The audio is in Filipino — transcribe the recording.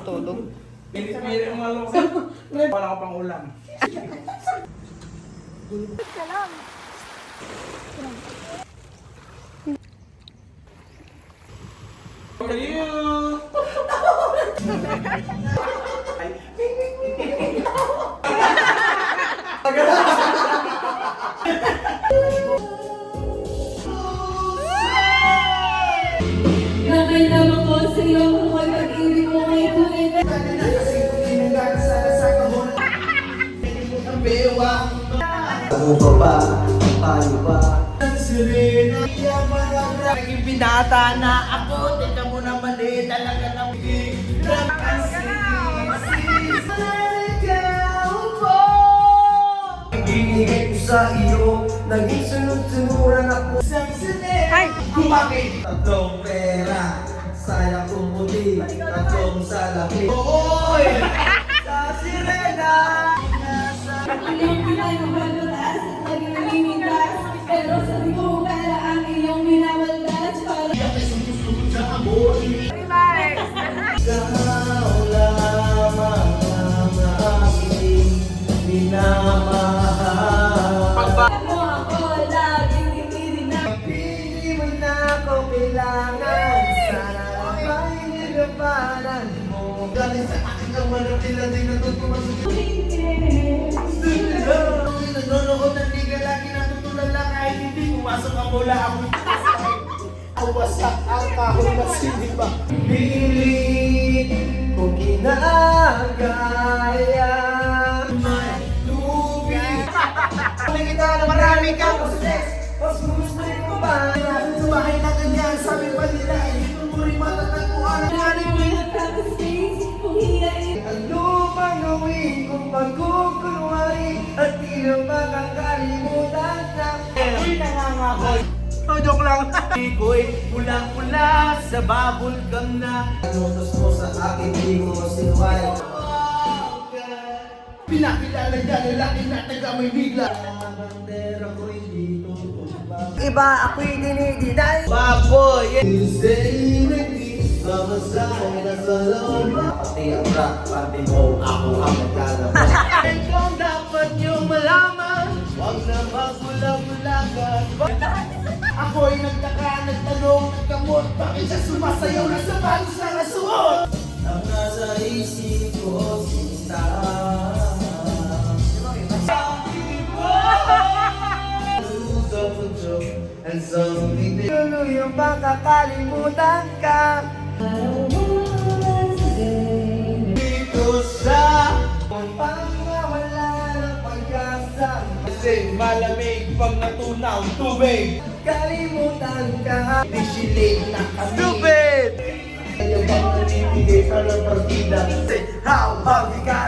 matulog. Pinit-pinit ang mga lokal. Wala ko pang ulam. Salam. Ayun! Nakay naman ko sa iyo kung may pag-ibig mo may tunay na. Ano pa ba? Paano ba? Naging binata na ako. Teka mo na mali. Talaga na Ibigay ko sa iyo, naging sunod-sunuran ako. Ay! Bakit? Tatlong pera, sayang kumuti, tatlong salapi. Oy! Sa sirena! Iyong pinayuhan mataas at laging namimintas. Pero sabi ko pera ang iyong minawaldas. Para Ikaw lamang ang aking minamahal. mo ako laging itinag. Hindi mo na ako kailangan, sana ba'y nilabanan mo. Galing sa akin ang manatila din natutuwa sa Nanonood ng liga lagi natutulala kahit hindi pumasok ang bola ako. Awasak ang kahon na siniba. pilit ko ginagaya. May tubig. Nakikita na marami kang Mas gusto ko ba? sa bahay na ganyan. Sabi pa nila, hindi mo rin matatagpuan ang galing mo. Kung hiyain Ano bang gawin kung pagkukunwari at di na makakalimutan na? Ako'y nangangakoy. Oh, joke lang. Ako'y pulang-pula sa bubble gum na. Nutos mo sa akin, di mo sinuway. Pinakilala niya lalaki na taga Maynila. Ang bandera ko hindi tutumbang. Iba, ako'y dinidinay. Baboy! Say naging samasahe na sa loob. Pati ang rap, pati mo, ako ang naglalabas. Ikaw dapat niyong malaman. Huwag na magbulag-bulagan. Ako'y nagtaka, nagtanong, nagkamot. Bakit siya sumasayaw na sa palos na nasuot? Ang nasa isip ko, sinta. And something tuluyang makakalimutan ka. Dito sa Pangawala ng pag-asa. kasi malamig pag natunaw tubig. Kalimutan ka. Disilig na kami. Stupid! Kaya bang nanibigay ka ng partida? How have you got